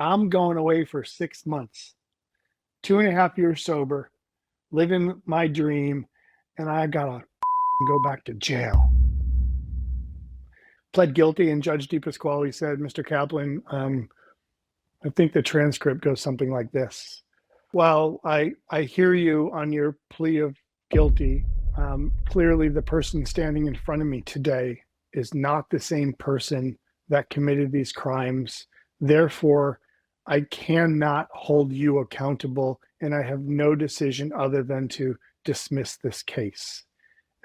I'm going away for 6 months, 2.5 years sober, living my dream, and I gotta go back to jail. Pled guilty, and Judge DePasquale said, Mr. Kaplan, I think the transcript goes something like this. Well, I hear you on your plea of guilty. Clearly, the person standing in front of me today is not the same person that committed these crimes. Therefore, I cannot hold you accountable, and I have no decision other than to dismiss this case.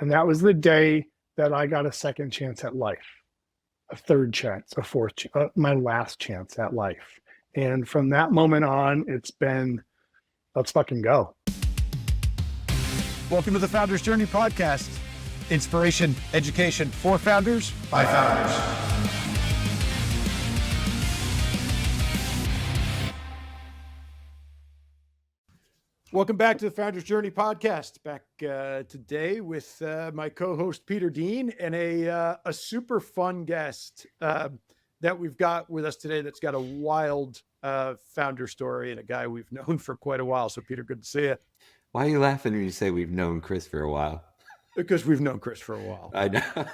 And that was the day that I got a second chance at life, a third chance, a fourth, my last chance at life. And from that moment on, it's been, let's fucking go. Welcome to the Founders Journey podcast. Inspiration, education for founders by founders. Welcome back to the Founders Journey podcast. Back today with my co-host Peter Dean and a super fun guest that we've got with us today that's got a wild founder story and a guy we've known for quite a while. So Peter, good to see you. Why are you laughing when you say we've known Kris for a while? Because we've known Kris for a while. I know.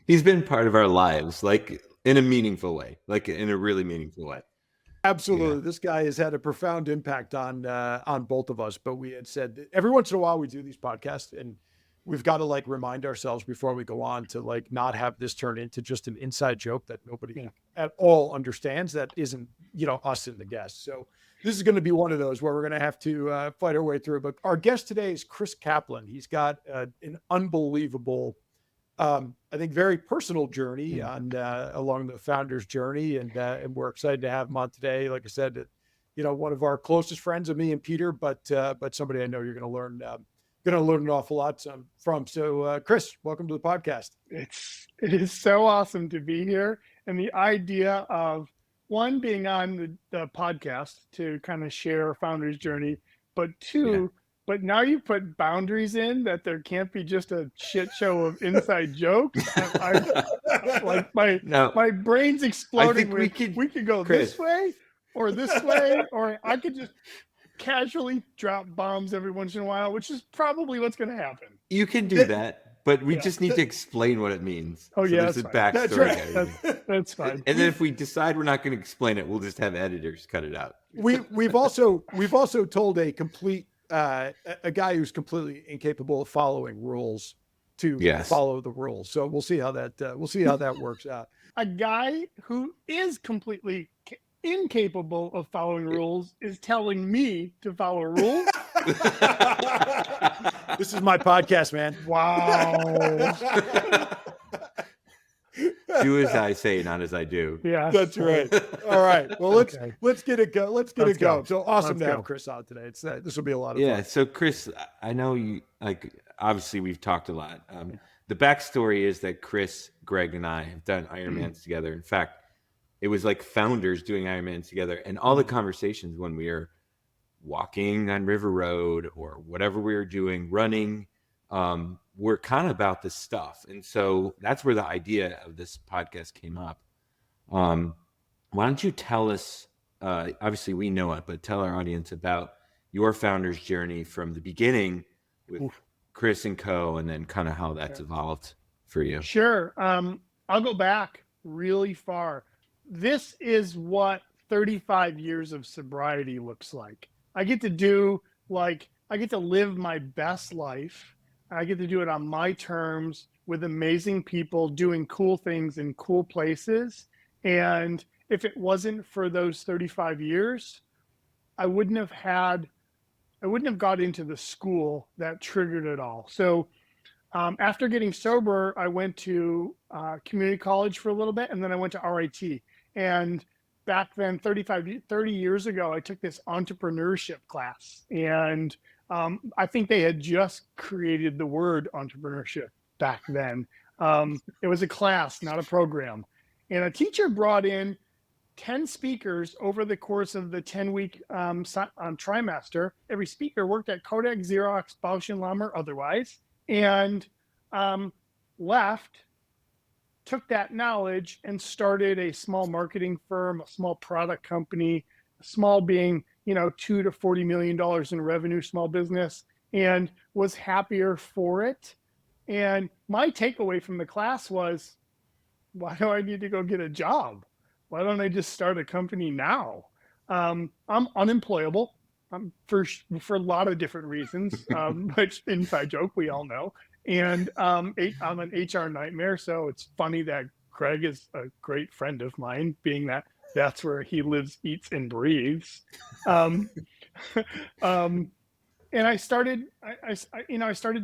He's been part of our lives, like in a meaningful way, like in a really meaningful way. Absolutely. Yeah. This guy has had a profound impact on both of us, but we had said that every once in a while we do these podcasts and we've got to like remind ourselves before we go on to like not have this turn into just an inside joke that nobody at all understands that isn't, us and the guests. So this is going to be one of those where we're going to have to fight our way through. But our guest today is Kris Kaplan. He's got an unbelievable, I think, very personal journey on along the founder's journey, and we're excited to have him on today. Like I said, one of our closest friends of me and Peter, but somebody I know you're going to learn an awful lot from. So, Kris, welcome to the podcast. It is so awesome to be here, and the idea of one, being on the podcast to kind of share founder's journey, but two. But now you put boundaries in that there can't be just a shit show of inside jokes. My brain's exploding. We could go Kris, this way, or I could just casually drop bombs every once in a while, which is probably what's going to happen. You can do that, but we just need to explain what it means. Oh, so yeah, there's a backstory. That's right. That's fine. And then if we decide we're not going to explain it, we'll just have editors cut it out. We've also told a complete. A guy who's completely incapable of following rules to follow the rules. So we'll see how that works out. A guy who is completely incapable of following rules is telling me to follow rules. This is my podcast, man. Wow. Do as I say, not as I do. Yeah, that's right. All right. Well, let's get it go. Let's go. So awesome to have Kris on today. This will be a lot of fun. Yeah. So Kris, I know you obviously we've talked a lot. The backstory is that Kris, Greg, and I have done Ironmans together. In fact, it was like founders doing Ironmans together, and all the conversations when we were walking on River Road or whatever we were doing, running. We're kind of about this stuff. And so that's where the idea of this podcast came up. Why don't you tell us, obviously we know it, but tell our audience about your founder's journey from the beginning with Kris and co, and then kind of how that's evolved for you. Sure. I'll go back really far. This is what 35 years of sobriety looks like. I get to live my best life. I get to do it on my terms with amazing people doing cool things in cool places. And if it wasn't for those 35 years, I wouldn't have got into the school that triggered it all. So after getting sober, I went to community college for a little bit, and then I went to RIT. And back then, 30 years ago, I took this entrepreneurship class, and I think they had just created the word entrepreneurship back then. It was a class, not a program. And a teacher brought in 10 speakers over the course of the 10-week trimester. Every speaker worked at Kodak, Xerox, Bausch & Lomb, or otherwise, and left took that knowledge and started a small marketing firm, a small product company, small being, $2 to $40 million in revenue, small business, and was happier for it. And my takeaway from the class was, why do I need to go get a job? Why don't I just start a company now? I'm unemployable for a lot of different reasons, which inside joke, we all know. And I'm an HR nightmare. So it's funny that Greg is a great friend of mine, being that that's where he lives, eats, and breathes. Um, and I started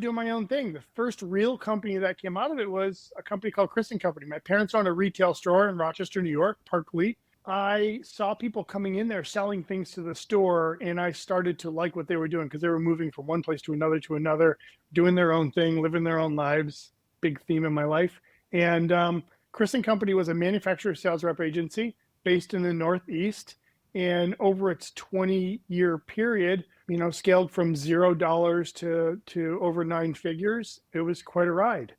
doing my own thing. The first real company that came out of it was a company called Kris Company. My parents owned a retail store in Rochester, New York, Park Lee. I saw people coming in there selling things to the store, and I started to like what they were doing because they were moving from one place to another, doing their own thing, living their own lives. Big theme in my life. And Kris Company was a manufacturer sales rep agency based in the Northeast. And over its 20-year period, scaled from $0 to over 9 figures. It was quite a ride,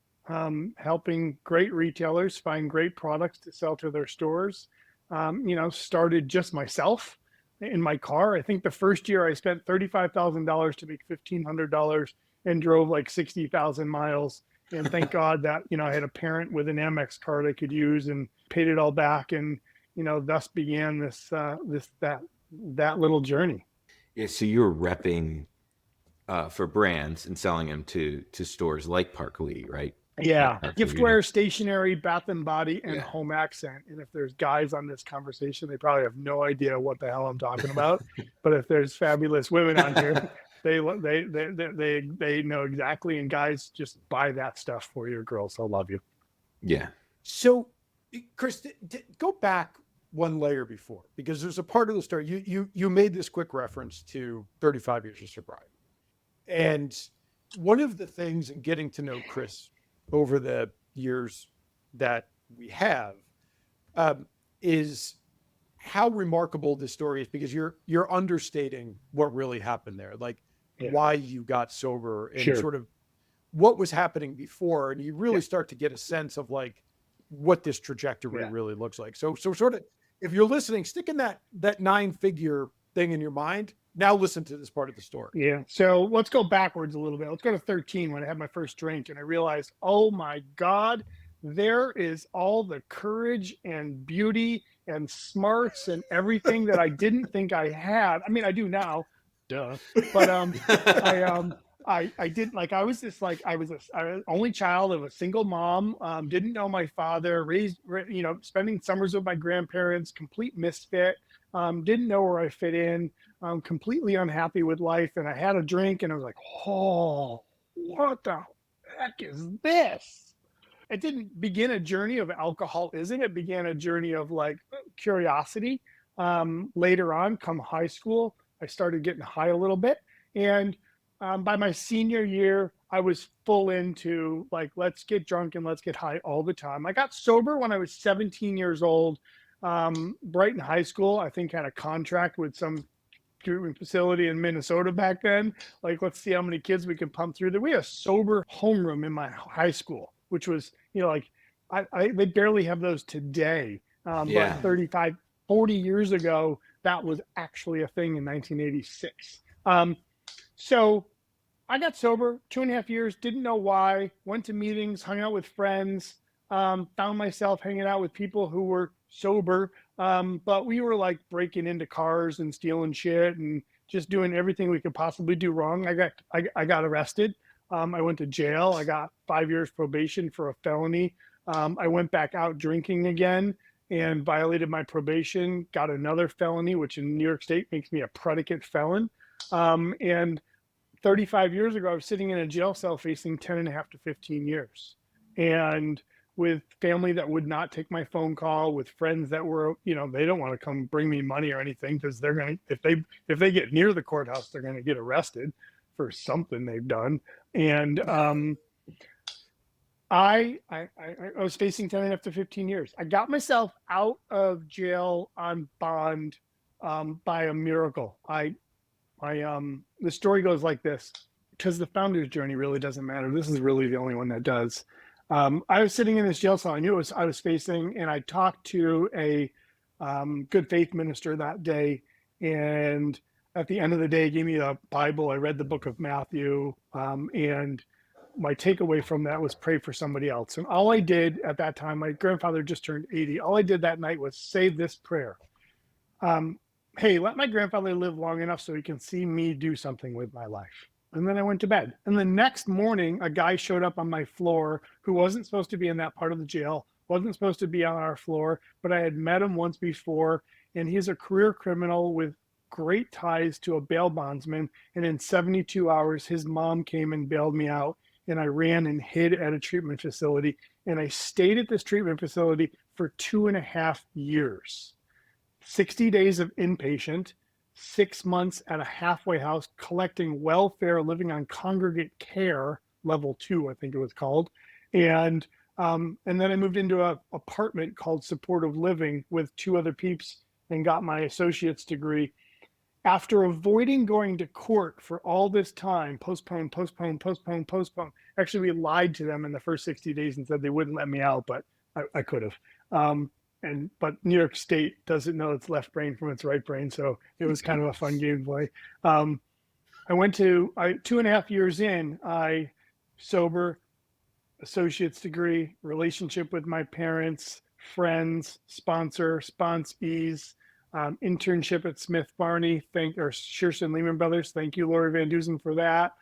helping great retailers find great products to sell to their stores. Started just myself in my car. I think the first year I spent $35,000 to make $1,500 and drove like 60,000 miles. And thank God that, I had a parent with an Amex card I could use and paid it all back. And, thus began that little journey. Yeah, so you were repping for brands and selling them to stores like Park Lee, right? Yeah, giftware, stationery, Bath and Body, and Home Accent. And if there's guys on this conversation, they probably have no idea what the hell I'm talking about. But if there's fabulous women on here, they know exactly. And guys, just buy that stuff for your girls. They'll love you. Yeah. So, Kris, go back one layer before, because there's a part of the story. You made this quick reference to 35 years of sobriety. And one of the things in getting to know Kris over the years that we have is how remarkable this story is, because you're understating what really happened there, like why you got sober and sort of what was happening before. And you really start to get a sense of like what this trajectory really looks like. So sort of, if you're listening, stick in that 9-figure thing in your mind. Now listen to this part of the story. Yeah. So let's go backwards a little bit. Let's go to 13 when I had my first drink and I realized, oh my God, there is all the courage and beauty and smarts and everything that I didn't think I had. I mean, I do now, duh. But I didn't, like, I was just like, I was an only child of a single mom, didn't know my father, raised, spending summers with my grandparents, complete misfit, didn't know where I fit in, completely unhappy with life. And I had a drink and I was like, oh, what the heck is this? It didn't begin a journey of alcoholism. It began a journey of like curiosity. Later on, come high school, I started getting high a little bit. And by my senior year, I was full into like, let's get drunk and let's get high all the time. I got sober when I was 17 years old. Brighton High School, I think, had a contract with some treatment facility in Minnesota back then. Like, let's see how many kids we can pump through there. We had a sober homeroom in my high school, which was, like, they barely have those today. But 35, 40 years ago, that was actually a thing in 1986. So I got sober 2.5 years, didn't know why, went to meetings, hung out with friends, found myself hanging out with people who were sober. But we were like breaking into cars and stealing shit and just doing everything we could possibly do wrong. I got arrested. I went to jail. I got 5 years probation for a felony. I went back out drinking again and violated my probation, got another felony, which in New York State makes me a predicate felon. And 35 years ago, I was sitting in a jail cell facing 10.5 to 15 years. And with family that would not take my phone call, with friends that were, they don't want to come bring me money or anything because they're going to, if they get near the courthouse, they're going to get arrested for something they've done. And I was facing 10.5 to 15 years. I got myself out of jail on bond by a miracle. The story goes like this, because the founder's journey really doesn't matter. This is really the only one that does. I was sitting in this jail cell. I knew I was facing, and I talked to a good faith minister that day. And at the end of the day, he gave me a Bible. I read the book of Matthew. And my takeaway from that was pray for somebody else. And all I did at that time, my grandfather just turned 80. All I did that night was say this prayer. Hey, let my grandfather live long enough so he can see me do something with my life. And then I went to bed. And the next morning, a guy showed up on my floor who wasn't supposed to be in that part of the jail, wasn't supposed to be on our floor, but I had met him once before. And he's a career criminal with great ties to a bail bondsman. And in 72 hours, his mom came and bailed me out. And I ran and hid at a treatment facility. And I stayed at this treatment facility for 2.5 years. 60 days of inpatient, 6 months at a halfway house, collecting welfare, living on congregate care, level 2, I think it was called. And then I moved into an apartment called supportive living with 2 other peeps and got my associate's degree. After avoiding going to court for all this time, postpone. Actually, we lied to them in the first 60 days and said they wouldn't let me out, but I could have. But New York State doesn't know its left brain from its right brain, so it was kind of a fun game to play. I went to 2.5 years in, I sober, associate's degree, relationship with my parents, friends, sponsees, internship at Smith Barney, Shearson Lehman Brothers. Thank you, Lori Van Dusen, for that.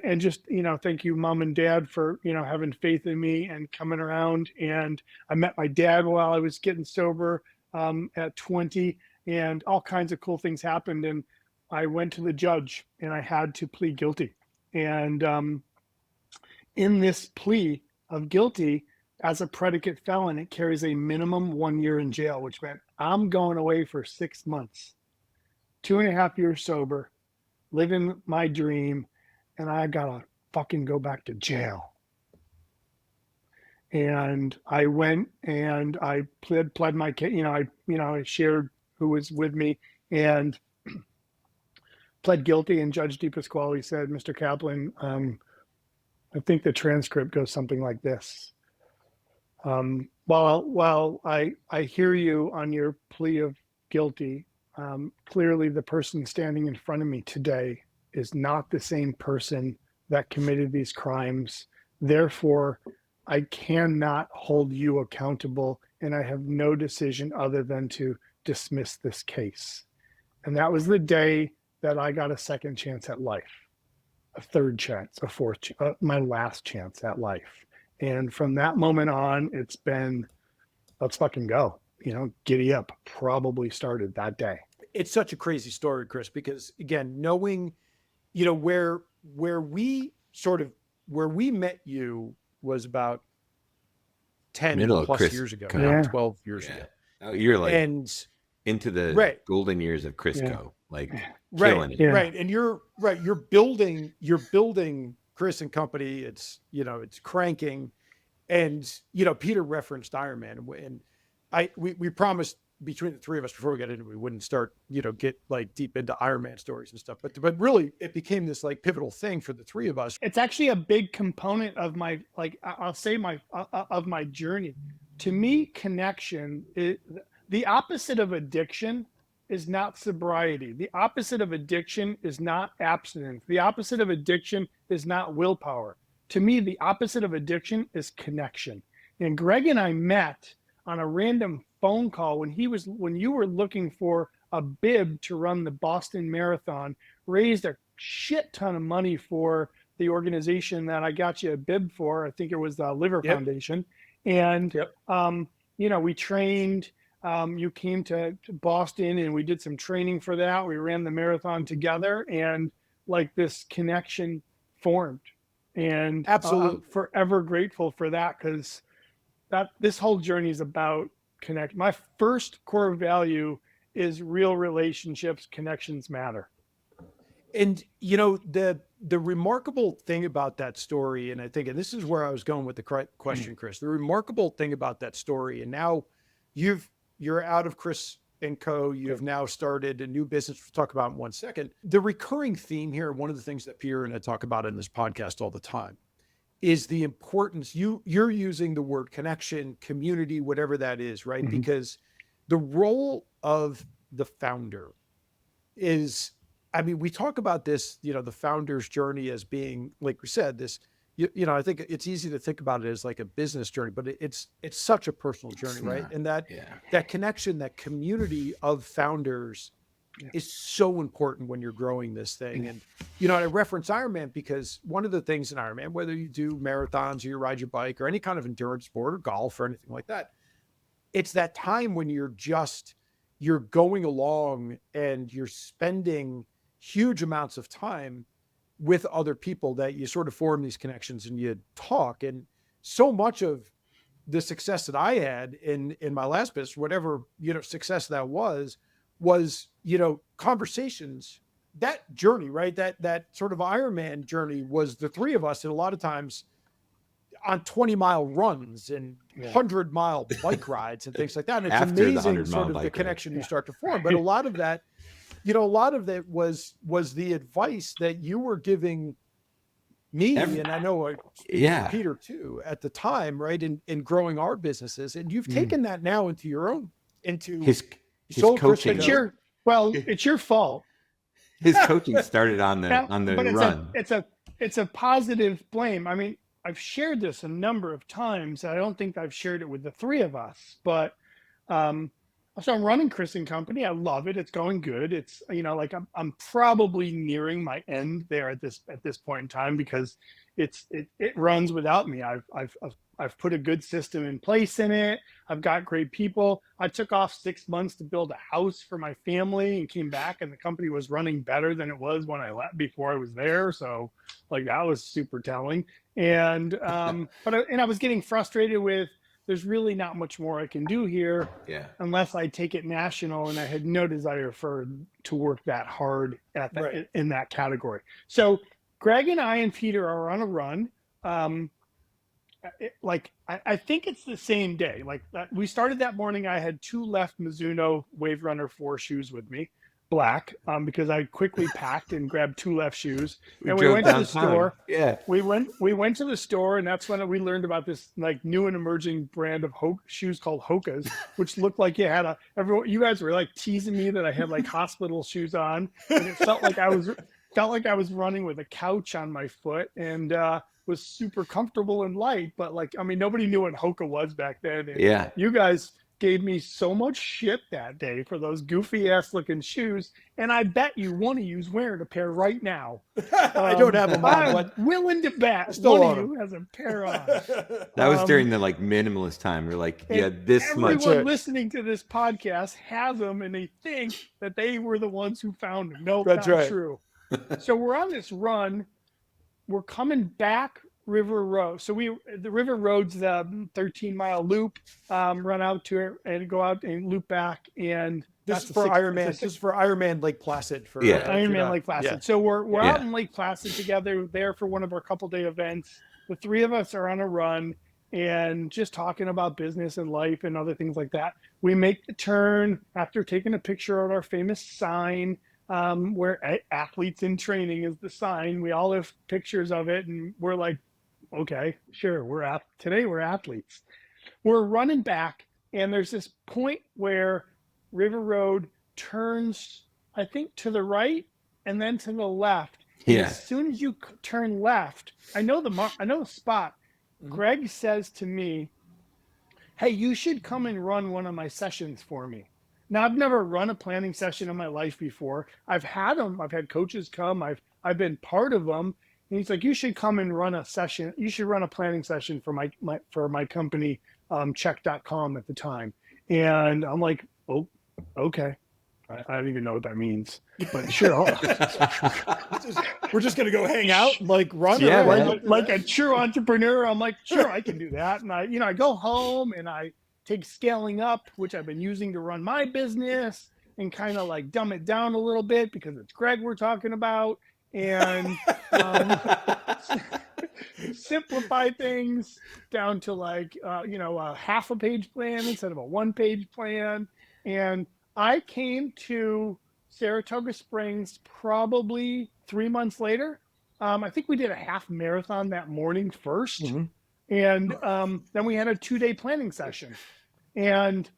And just, thank you, Mom and Dad, for, having faith in me and coming around. And I met my dad while I was getting sober at 20, and all kinds of cool things happened. And I went to the judge and I had to plead guilty. And in this plea of guilty, as a predicate felon, it carries a minimum 1 year in jail, which meant I'm going away for 6 months, 2.5 years sober, living my dream, and I gotta fucking go back to jail. And I went and I pled my case. I shared who was with me and pled guilty. And Judge DePasquale said, "Mr. Kaplan, I think the transcript goes something like this. While I hear you on your plea of guilty, clearly the person standing in front of me today is not the same person that committed these crimes. Therefore, I cannot hold you accountable, and I have no decision other than to dismiss this case." And that was the day that I got a second chance at life, a third chance, a fourth, my last chance at life. And from that moment on, it's been, let's fucking go. Giddy up probably started that day. It's such a crazy story, Kris, because again, knowing, where we met you was about 10 plus years ago, 12 years ago. Oh, you're like and into the golden years of Crisco, killing it. Right. And you're building Kris and company. It's, it's cranking. And, Peter referenced Iron Man, and we promised between the three of us before we got into it, we wouldn't start, get deep into Iron Man stories and stuff. But really it became this pivotal thing for the three of us. It's actually a big component of my, of my journey. To me, connection is the opposite of addiction is not sobriety. The opposite of addiction is not abstinence. The opposite of addiction is not willpower. To me, the opposite of addiction is connection. And Greg and I met on a random phone call when you were looking for a bib to run the Boston Marathon, raised a shit ton of money for the organization that I got you a bib for. I think it was the Liver Foundation. And, we trained, you came to Boston and we did some training for that. We ran the marathon together and this connection formed. And absolutely forever grateful for that, because this whole journey is about connect. My first core value is real relationships. Connections matter. And the remarkable thing about that story, and I think, and this is where I was going with the question, Kris, the remarkable thing about that story, and now you're out of Kris and Co. You've now started a new business we'll talk about in 1 second. The recurring theme here, one of the things that Peter and I talk about in this podcast all the time, is the importance. You're using the word connection, community, whatever that is, right? Mhm. Because the role of the founder is, I mean, we talk about this, the founder's journey as being, like we said, this, I think it's easy to think about it as like a business journey, but it's such a personal journey, right? And that connection, that community of founders is so important when you're growing this thing. And, I reference Ironman because one of the things in Ironman, whether you do marathons or you ride your bike or any kind of endurance sport or golf or anything like that, it's that time when you're going along and you're spending huge amounts of time with other people that you sort of form these connections and you talk. And so much of the success that I had in my last business, whatever, success that was, conversations, that journey, right? That sort of Ironman journey was the three of us. And a lot of times on 20-mile runs and 100-mile bike rides and things like that. And it's After the amazing 100-mile sort of the bike connection ride. you start to form. But a lot of that, was the advice that you were giving me, and I know I speak for Peter too, at the time, right? In growing our businesses. And you've taken that now into your own, into his Soul coaching. Christian. It's your fault. His coaching started on the But run. It's a positive blame. I mean, I've shared this a number of times. I don't think I've shared it with the three of us, but so I'm running Kris and Company. I love it. It's going good. It's, like I'm probably nearing my end there at this point in time because it runs without me. I've put a good system in place in it. I've got great people. I took off 6 months to build a house for my family and came back, and the company was running better than it was when I left before I was there. So like that was super telling. And I was getting frustrated with, there's really not much more I can do here unless I take it national. And I had no desire to work that hard in that category. So Greg and I and Peter are on a run. I think it's the same day. Like we started that morning. I had 2 left Mizuno Wave Runner 4 shoes with me, black, because I quickly packed and grabbed 2 left shoes. And we went to the store. Yeah, we went to the store, and that's when we learned about this like new and emerging brand of shoes called Hokas, which looked like you had you guys were like teasing me that I had like hospital shoes on, and it felt like I was running with a couch on my foot, and was super comfortable and light. But nobody knew what Hoka was back then. And you guys gave me so much shit that day for those goofy ass looking shoes. And I bet you one of you's wearing a pair right now. I don't have them on, but willing to bet still one of you has a pair on. That was during the minimalist time. We're like, this much. Everyone listening to this podcast has them, and they think that they were the ones who found them. No, that's not true. So we're on this run. We're coming back River Road. So the River Road's the 13-mile loop, run out to it and go out and loop back. And this is for Ironman. This is for Ironman Lake Placid. Ironman Lake Placid. Yeah. So we're out in Lake Placid together there for one of our couple-day events. The three of us are on a run and just talking about business and life and other things like that. We make the turn after taking a picture of our famous sign, where athletes in training is the sign. We all have pictures of it, and we're like, okay, sure, today we're athletes. We're running back, and there's this point where River Road turns, I think, to the right and then to the left. And as soon as you turn left, I know the spot. Mm-hmm. Greg says to me, "Hey, you should come and run one of my sessions for me." Now, I've never run a planning session in my life before. I've had them. I've had coaches come. I've been part of them. And he's like, "You should come and run a session. You should run a planning session for my company, check.com at the time." And I'm like, "Oh, okay." I don't even know what that means, but sure. We're just gonna go hang out, and run. Like a true entrepreneur. I'm like, sure, I can do that. And I go home and I take Scaling Up, which I've been using to run my business, and kind of dumb it down a little bit because it's Greg we're talking about, and simplify things down to a half a page plan instead of a 1-page plan. And I came to Saratoga Springs probably 3 months later, I think we did a half marathon that morning first. Mm-hmm. And then we had a 2-day planning session. And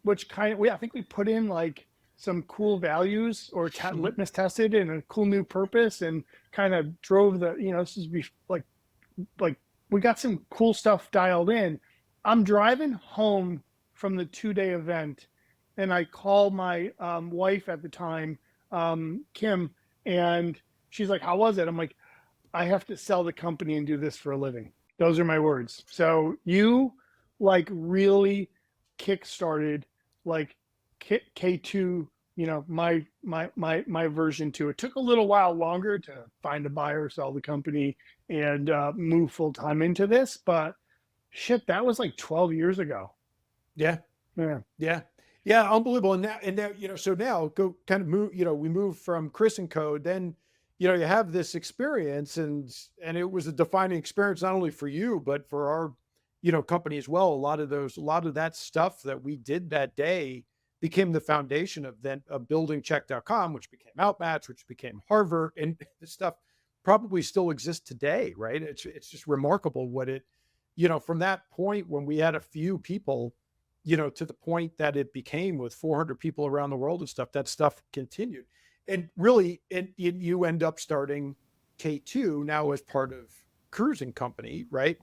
which I think we put in like some cool values or litmus tested and a cool new purpose and kind of drove this is like we got some cool stuff dialed in. I'm driving home from the 2-day event and I call my wife at the time, Kim, and she's like, how was it? I'm like, I have to sell the company and do this for a living. Those are my words. So you like really kick-started like K2, my version 2. It took a little while longer to find a buyer, sell the company, and move full-time into this. But shit, that was like 12 years ago. Yeah. Unbelievable. And now, so now go kind of move, we move from Kris and Code, then, you have this experience and it was a defining experience, not only for you, but for our, company as well. A lot of that stuff that we did that day became the foundation of building check.com, which became Outmatch, which became Harvard. And this stuff probably still exists today, right? It's just remarkable what it, from that point when we had a few people, to the point that it became with 400 people around the world and stuff, that stuff continued. And really, you end up starting K2 now as part of Cruising Company, right?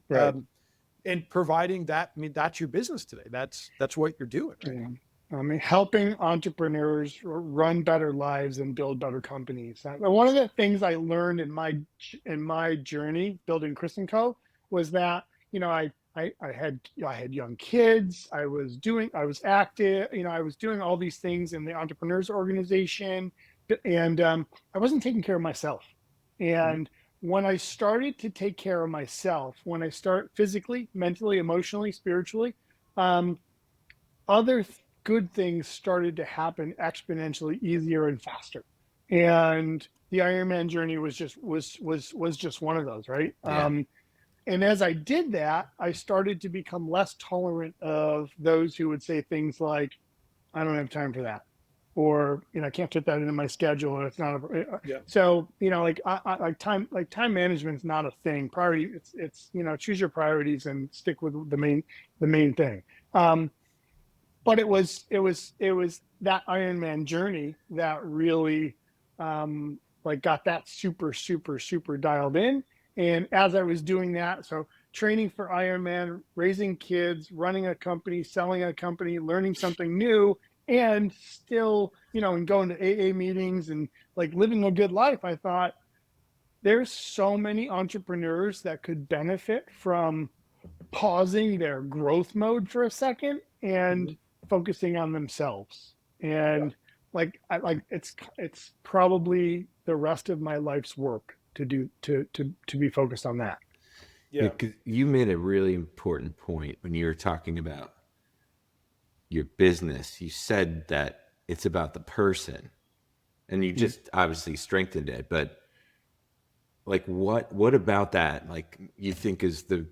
And providing that, that's your business today. That's what you're doing. Right? Yeah. Helping entrepreneurs run better lives and build better companies. One of the things I learned in my journey building Kris & Co was that, I had young kids. I was active. I was doing all these things in the entrepreneurs organization, and I wasn't taking care of myself. And when I started to take care of myself, when I start physically, mentally, emotionally, spiritually, other good things started to happen exponentially easier and faster. And the Ironman journey was just one of those, right? Yeah. And as I did that, I started to become less tolerant of those who would say things like, I don't have time for that. Or, I can't fit that into my schedule. And it's not so, time management's not a thing. Priority, it's choose your priorities and stick with the main thing. But it was that Ironman journey that really got that super dialed in. And as I was doing that, so training for Ironman, raising kids, running a company, selling a company, learning something new, and still, and going to AA meetings and living a good life, I thought there's so many entrepreneurs that could benefit from pausing their growth mode for a second and focusing on themselves. And it's probably the rest of my life's work to be focused on that. Yeah, because you made a really important point when you were talking about your business. You said that it's about the person, and you just obviously strengthened it. But what about that? You think is the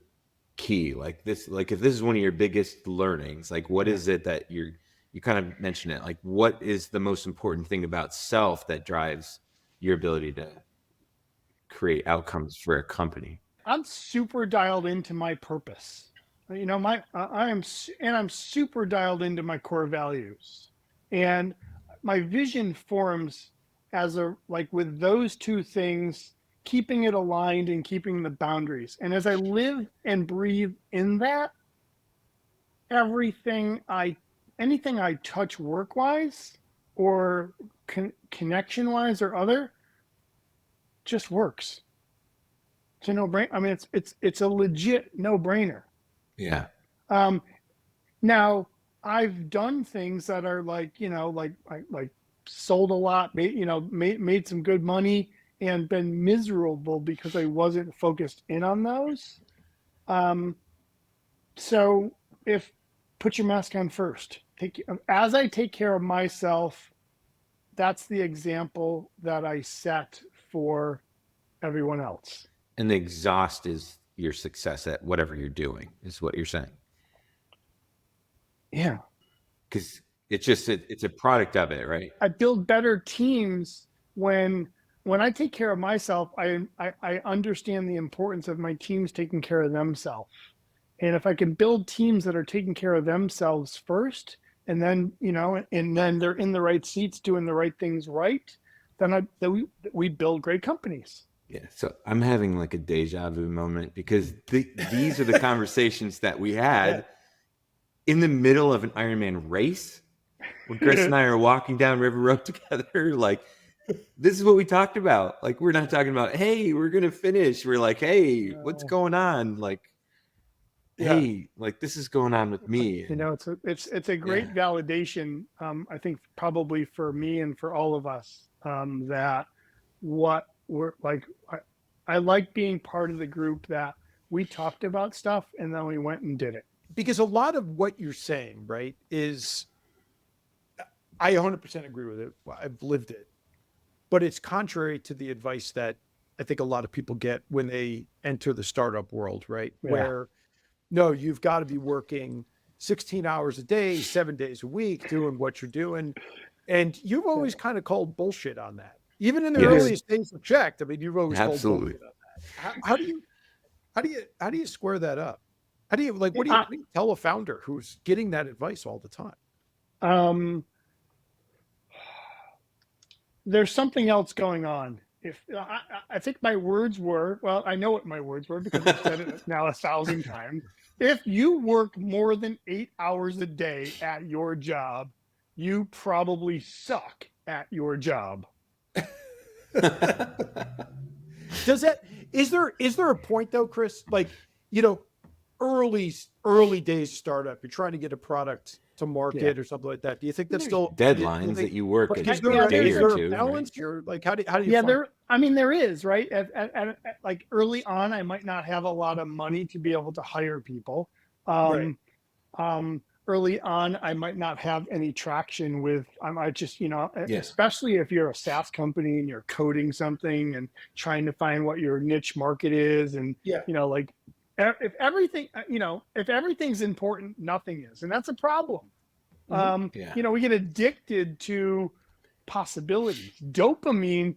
key? If this is one of your biggest learnings, what is it that you kind of mentioned it? What is the most important thing about self that drives your ability to create outcomes for a company? I'm super dialed into my purpose. I'm super dialed into my core values, and my vision forms as with those two things, keeping it aligned and keeping the boundaries. And as I live and breathe in that, anything I touch work-wise or connection-wise or other just works. It's a no-brainer. It's a legit no-brainer. Yeah. Now I've done things that are sold a lot, made some good money and been miserable because I wasn't focused in on those. So put your mask on first. As I take care of myself, that's the example that I set for everyone else. And the exhaust is your success at whatever you're doing, is what you're saying. Yeah. Because it's a product of it, right? I build better teams when when I take care of myself, I understand the importance of my teams taking care of themselves. And if I can build teams that are taking care of themselves first, and then, and then they're in the right seats doing the right things right, then we build great companies. Yeah. So I'm having like a deja vu moment because these are the conversations that we had in the middle of an Ironman race when Kris and I are walking down River Road together. Like, this is what we talked about. Like, we're not talking about, hey, we're going to finish. We're like, hey, what's going on? Like, hey, like this is going on with me. It's a great validation. I think probably for me and for all of us, that what we're like, I like being part of the group that we talked about stuff and then we went and did it. Because a lot of what you're saying, right, is I 100% agree with it. I've lived it, but it's contrary to the advice that I think a lot of people get when they enter the startup world, right? Yeah. Where, no, you've got to be working 16 hours a day, 7 days a week, doing what you're doing. And you've always kind of called bullshit on that. Even in the earliest days of Checked, I mean, you've always called bullshit on that. How do you square that up? How do you what do you tell a founder who's getting that advice all the time? There's something else going on. If I think my words were, well, I know what my words were because I've said it now 1,000 times. If you work more than 8 hours a day at your job, you probably suck at your job. Is there a point though, Kris? Like, early days startup, you're trying to get a product to market or something like that. Do you think that's still deadlines that you work a is day there or two? Balance? Right? Or like how do you there is, right? Like early on, I might not have a lot of money to be able to hire people. Early on, I might not have any traction with, I might just, especially if you're a SaaS company and you're coding something and trying to find what your niche market is. And, like if everything's important, nothing is. And that's a problem. We get addicted to possibilities. Dopamine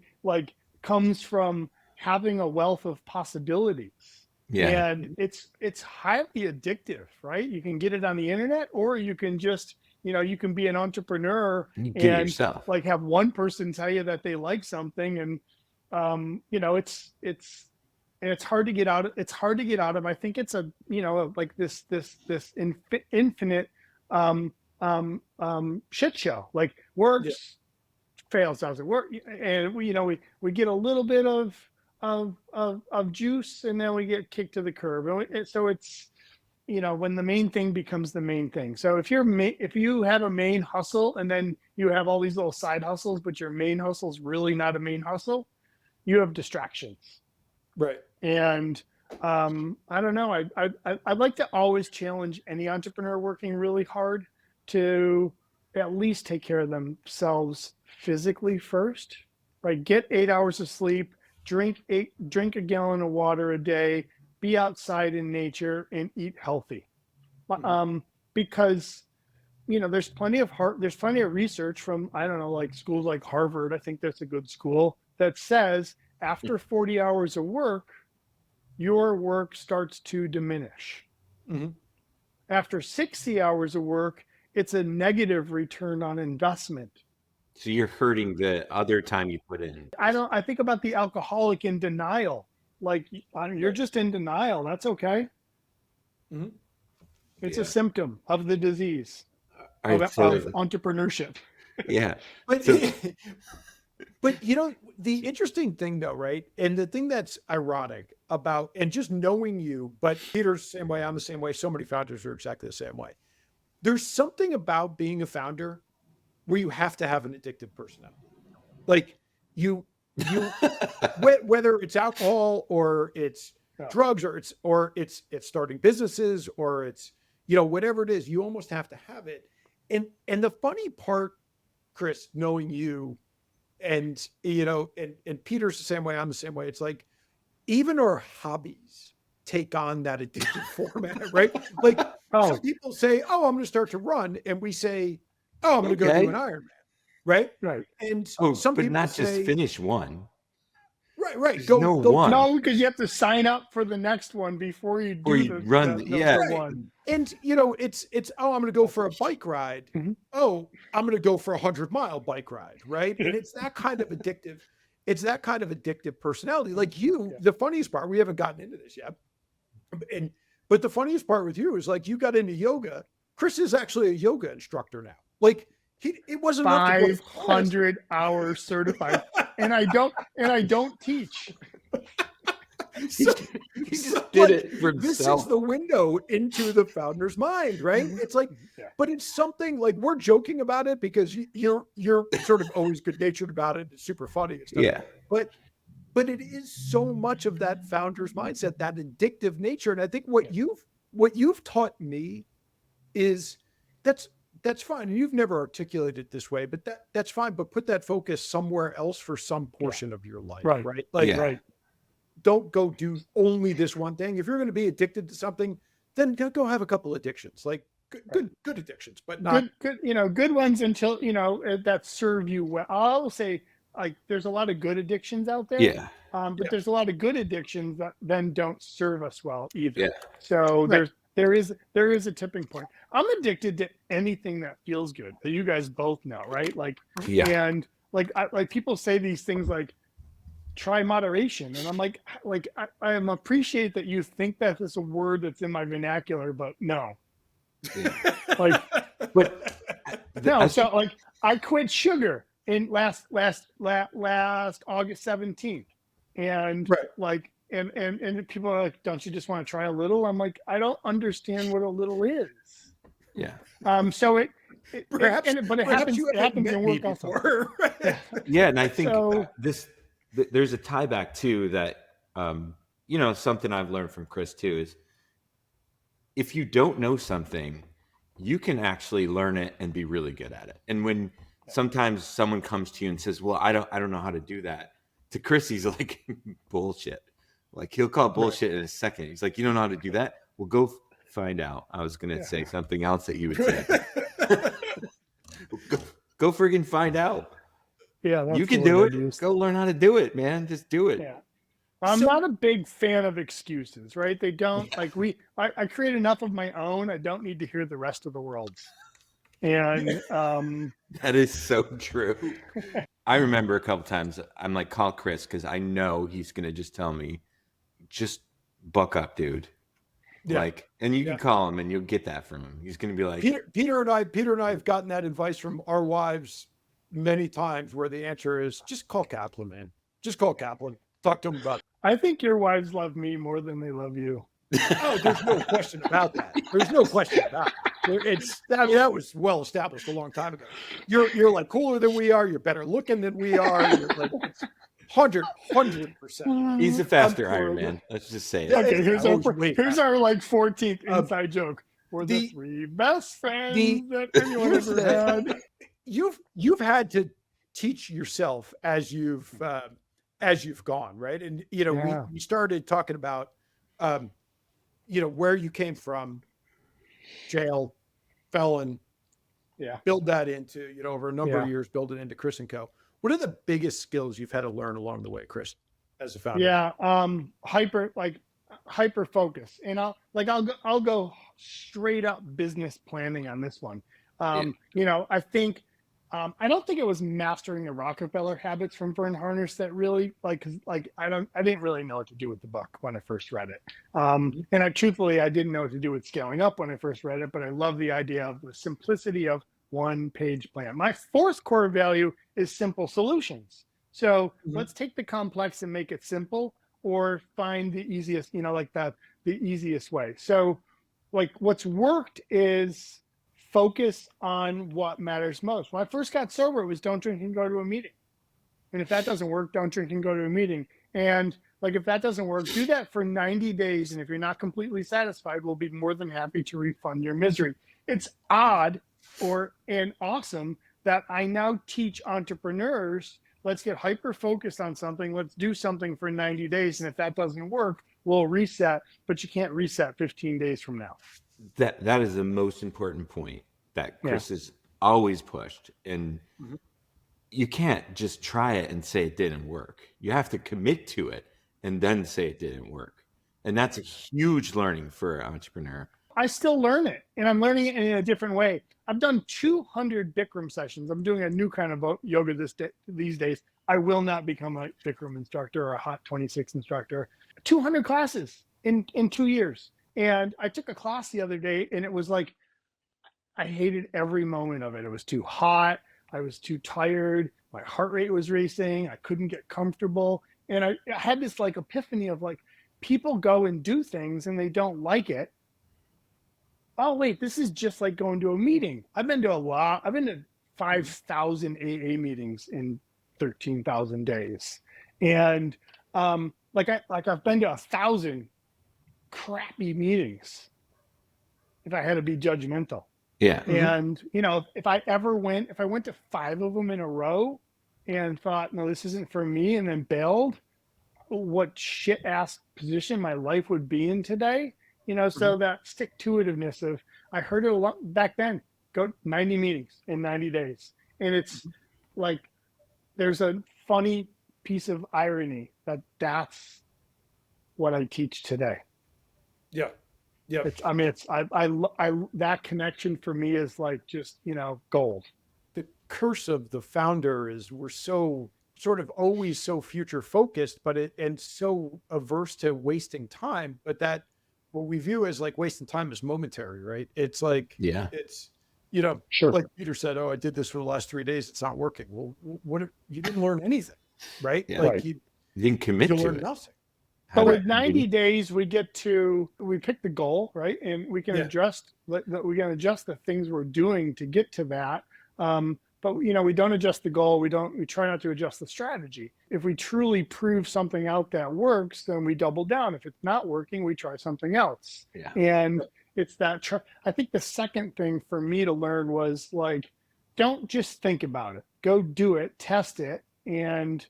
comes from having a wealth of possibilities. Yeah. And it's highly addictive, right? You can get it on the internet, or you can just, you can be an entrepreneur and yourself. Have one person tell you that they like something, and it's hard to get out. It's hard to get out of. I think it's a this infinite shit show. Like works, fails, doesn't work, and we get a little bit of juice, and then we get kicked to the curb. And so it's, when the main thing becomes the main thing. So if you have a main hustle and then you have all these little side hustles, but your main hustle is really not a main hustle, you have distractions. Right. And I don't know. I'd like to always challenge any entrepreneur working really hard to at least take care of themselves physically first, right? Get 8 hours of sleep, drink a gallon of water a day, be outside in nature, and eat healthy. Because there's plenty of research from, I don't know, like schools like Harvard, I think that's a good school, that says after 40 hours of work, your work starts to diminish. Mm-hmm. After 60 hours of work, it's a negative return on investment. So you're hurting the other time you put in. I think about the alcoholic in denial. Like, you're just in denial. That's okay. Mm-hmm. It's a symptom of the disease of entrepreneurship. Yeah. But the interesting thing though, right? And the thing that's ironic about, and just knowing you, but Peter's the same way, I'm the same way, so many founders are exactly the same way. There's something about being a founder where you have to have an addictive personality. Like you whether it's alcohol or it's drugs or it's starting businesses or it's, whatever it is, you almost have to have it. And the funny part, Kris, knowing you and Peter's the same way, I'm the same way. It's like, even our hobbies take on that addictive format, right? Like some people say, oh, I'm going to start to run. And we say, oh, I'm going to go do an Ironman. Right. Right. And some people not say, just finish one. Right. There's Go no one. No, because you have to sign up for the next one before you do the one. And it's I'm going to go for a bike ride. Mhm. Oh, I'm going to go for 100-mile bike ride, right? And it's that kind of addictive. It's that kind of addictive personality. Like you, the funniest part, we haven't gotten into this yet. But the funniest part with you is like you got into yoga. Chris is actually a yoga instructor now. Like it wasn't 500 hours certified, and I don't teach. He just did it for himself. This is the window into the founder's mind, right? It's like, but it's something like we're joking about it because you're sort of always good natured about it. It's super funny and stuff. Yeah. But it is so much of that founder's mindset, that addictive nature. And I think what you've taught me is that's fine. And you've never articulated it this way, but that's fine. But put that focus somewhere else for some portion of your life, right? Like, right. Don't go do only this one thing. If you're going to be addicted to something, then go have a couple addictions, like good addictions, but not good ones until that serve you well. I'll say like there's a lot of good addictions out there. Yeah. But there's a lot of good addictions that then don't serve us well either. Yeah. So there is a tipping point. I'm addicted to anything that feels good. You guys both know, right? Like, and like people say these things like try moderation, and I'm like I appreciate that you think that is a word that's in my vernacular, but no. Yeah. Like, but no. So like I quit sugar in last August 17th, and like and people are like, don't you just want to try a little? I'm like, I don't understand what a little is. Yeah. So it perhaps it happens in work also. Yeah, and I think there's a tie back too that something I've learned from Kris too is if you don't know something, you can actually learn it and be really good at it. And when sometimes someone comes to you and says, well, I don't know how to do that, to Kris he's like, bullshit. Like he'll call bullshit in a second. He's like, you don't know how to do that? Well, go find out. I was gonna say something else that you would say. go friggin' find out. Yeah, that's you can do it. Go learn how to do it, man. Just do it. Yeah. I'm not a big fan of excuses, right? They don't like I create enough of my own. I don't need to hear the rest of the world's. And that is so true. I remember a couple times I'm like, call Kris because I know he's gonna just tell me, just buck up, dude. Yeah. Like, and you can call him and you'll get that from him. He's gonna be like, Peter and I have gotten that advice from our wives many times where the answer is just call Kaplan, man. Just call Kaplan. Talk to him about it. I think your wives love me more than they love you. Oh, there's no question about that. There's no question about it. That was well established a long time ago. You're like cooler than we are. You're better looking than we are. You're like 100%. He's a faster Iron Man. Let's just say it. Okay, here's our like 14th inside joke. We're the three best friends that anyone ever had. You've had to teach yourself as you've gone, right? And we started talking about where you came from, jail, felon, build that into over a number of years, build it into Kris & Co. What are the biggest skills you've had to learn along the way, Kris, as a founder? Yeah, Hyperfocus, and I'll go straight up business planning on this one. I think I don't think it was mastering the Rockefeller habits from Vern Harnish that really I didn't really know what to do with the book when I first read it. And I didn't know what to do with scaling up when I first read it, but I love the idea of the simplicity of one-page plan. My fourth core value is simple solutions. So let's take the complex and make it simple, or find the easiest, the easiest way. So what's worked is focus on what matters most. When I first got sober, it was don't drink and go to a meeting. And if that doesn't work, don't drink and go to a meeting. And if that doesn't work, do that for 90 days. And if you're not completely satisfied, we'll be more than happy to refund your misery. It's odd and awesome that I now teach entrepreneurs, let's get hyper focused on something. Let's do something for 90 days. And if that doesn't work, we'll reset, but you can't reset 15 days from now. That is the most important point that Kris has always pushed. And you can't just try it and say it didn't work. You have to commit to it and then say it didn't work. And that's a huge learning for an entrepreneur. I still learn it, and I'm learning it in a different way. I've done 200 Bikram sessions. I'm doing a new kind of yoga these days. I will not become a Bikram instructor or a Hot 26 instructor. 200 classes in 2 years. And I took a class the other day, and it was like, I hated every moment of it. It was too hot. I was too tired. My heart rate was racing. I couldn't get comfortable. And I had this like epiphany of like, people go and do things and they don't like it. Oh, wait, this is just like going to a meeting. I've been to 5,000 AA meetings in 13,000 days. And I've been to 1,000 crappy meetings if I had to be judgmental. Yeah. And, you know, if I went to 5 of them in a row and thought, no, this isn't for me, and then bailed, what shit ass position my life would be in today, you know. So that stick to itiveness of, I heard it a lot back then, go 90 meetings in 90 days. And it's like, there's a funny piece of irony that's what I teach today. Yeah. Yeah. That connection for me is like, just, you know, gold. The curse of the founder is we're so sort of always so future focused, and so averse to wasting time, but that what we view as like wasting time is momentary, right? It's like, it's, you know, Sure. Like Peter said, oh, I did this for the last 3 days. It's not working. Well, what if you didn't learn anything, right? Yeah. Like Right. You didn't commit you to learned it. nothing. But with 90 days, we pick the goal, right? And we can adjust the things we're doing to get to that. But, you know, we don't adjust the goal. We try not to adjust the strategy. If we truly prove something out that works, then we double down. If it's not working, we try something else. Yeah. And it's that, I think the second thing for me to learn was like, don't just think about it. Go do it, test it, and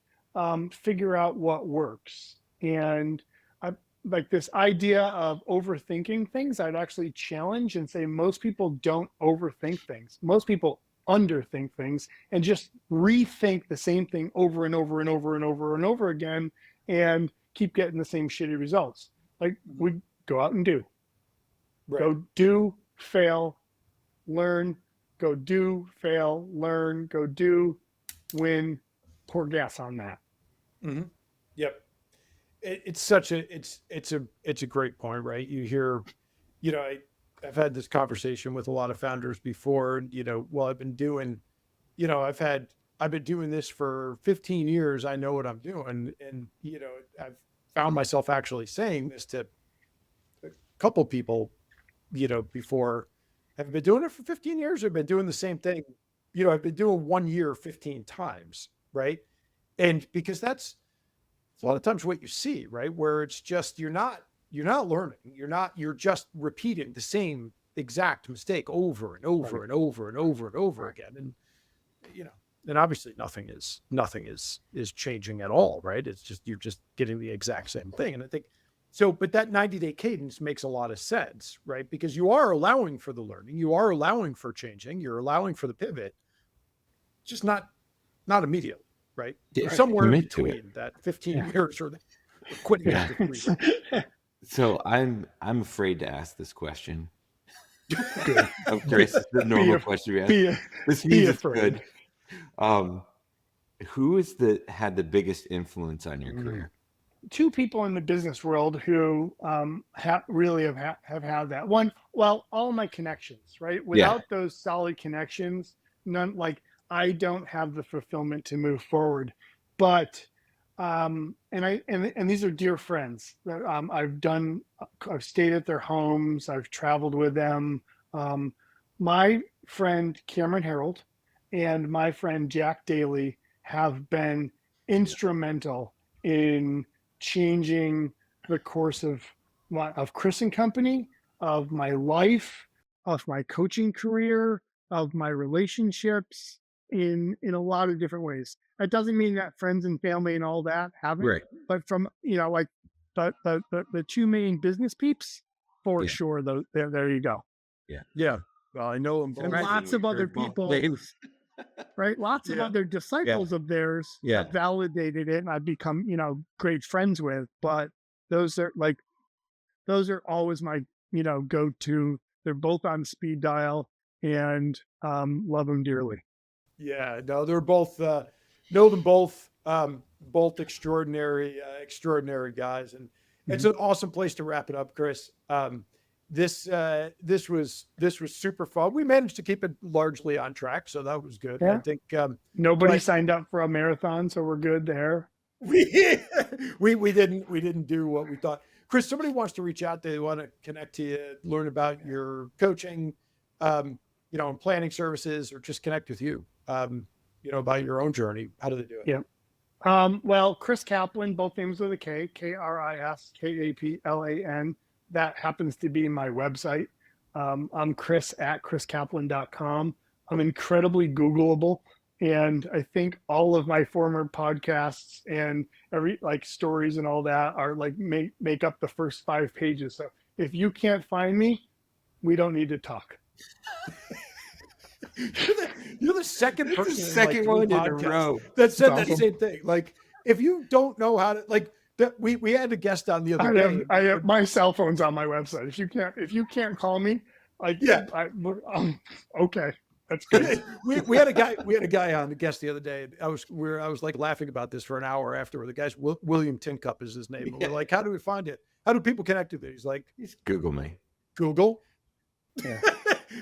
figure out what works. And I like this idea of overthinking things. I'd actually challenge and say most people don't overthink things. Most people underthink things and just rethink the same thing over and over and over and over and over again, and keep getting the same shitty results. Like, we go out and do. Right. Go do, fail, learn, go do, fail, learn, go do, win, pour gas on that. Mm-hmm. Yep. It's such it's a great point, right? You hear, you know, I've had this conversation with a lot of founders before, you know, well, I've been doing this for 15 years. I know what I'm doing. And, you know, I've found myself actually saying this to a couple people, you know, before. Have I been doing it for 15 years, or been doing the same thing? You know, I've been doing 1 year 15 times, right? And because that's a lot of times what you see, right? Where it's just, you're not learning. You're just repeating the same exact mistake over and over and over and over and over again. And, you know, and obviously nothing is changing at all, right? It's just, you're just getting the exact same thing. And I think so, but that 90-day cadence makes a lot of sense, right? Because you are allowing for the learning, you are allowing for changing, you're allowing for the pivot, just not immediately. Right. Yeah, somewhere in commit to between that 15 years or quitting after 3 years. So I'm afraid to ask this question. Good. Of Kris, the normal question we ask. This means it's good. Who is had the biggest influence on your career? 2 people in the business world who really have had that. One, well, all my connections, right? Without those solid connections, none, like, I don't have the fulfillment to move forward. But and these are dear friends that I've stayed at their homes, I've traveled with them. My friend Cameron Harold and my friend Jack Daly have been instrumental in changing the course of Kris and Company, of my life, of my coaching career, of my relationships, in a lot of different ways. That doesn't mean that friends and family and all that haven't, Right. but from, you know, like the 2 main business peeps, for sure. There you go. Yeah. Well, I know them both. And lots of other people. right? Lots of Yeah. other disciples of theirs Yeah. have validated it, and I've become, great friends with. But those are always my, go-to. They're both on speed dial, and love them dearly. Yeah, no, they're both know them both extraordinary guys, and it's an awesome place to wrap it up, Kris. This was super fun. We managed to keep it largely on track, so that was good. Yeah. I think Nobody but- signed up for a marathon, so we're good there. we didn't do what we thought. Kris, somebody wants to reach out. They want to connect to you, learn about your coaching, and planning services, or just connect with you, about your own journey. How do they do it? Yeah. Well, Kris Kaplan, both names with a K, Kris Kaplan. That happens to be my website. I'm Kris at kriskaplan.com. I'm incredibly Googleable. And I think all of my former podcasts and stories and all that are make up the first 5 pages. So if you can't find me, we don't need to talk. You're the second person, Second one in a row. that said That's that same thing. Like, if you don't know how to, we had a guest on the other day. I have my cell phone's on my website. If you can't call me, okay, that's good. we had a guy on, the guest the other day. I was laughing about this for an hour afterward. The guy's William Tincup is his name. And we're like, how do we find it? How do people connect with it? He's like, Just Google me. Google. Yeah.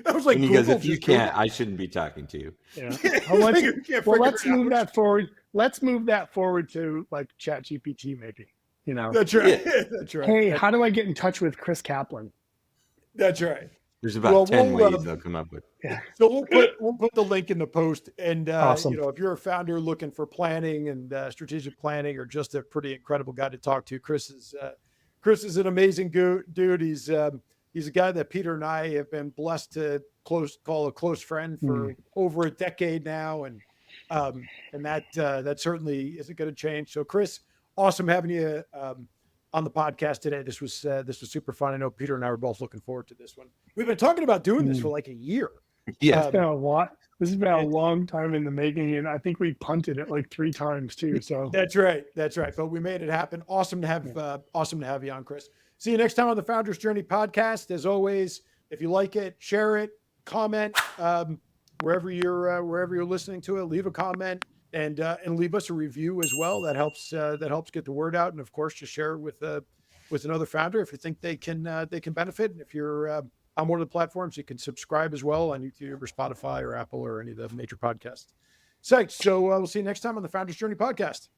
I was like, And he goes, Google, if you just Google. can't, I shouldn't be talking to you. Yeah. You can't figure Let's it out. move that forward. Let's move that forward to ChatGPT, maybe. That's right. That's right. Hey, how do I get in touch with Kris Kaplan? That's right. There's about 10 we'll, ways they'll come up with. So we'll put the link in the post. And Awesome. if you're a founder looking for planning and strategic planning, or just a pretty incredible guy to talk to, Kris is an amazing dude. He's a guy that Peter and I have been blessed to call a close friend for over a decade now, and that certainly isn't going to change. So, Kris, awesome having you on the podcast today. This was super fun. I know Peter and I were both looking forward to this one. We've been talking about doing this for like a year. Yeah. It's been a lot. This has been a long time in the making, and I think we punted it 3 times too. So That's right. But we made it happen. Awesome to have you on, Kris. See you next time on the Founders Journey podcast. As always, if you like it, share it, comment, wherever you're listening to it, leave a comment and leave us a review as well. That helps get the word out. And of course, just share it with another founder if you think they can benefit. And if you're on one of the platforms, you can subscribe as well on YouTube or Spotify or Apple or any of the major podcast sites. So we'll see you next time on the Founders Journey podcast.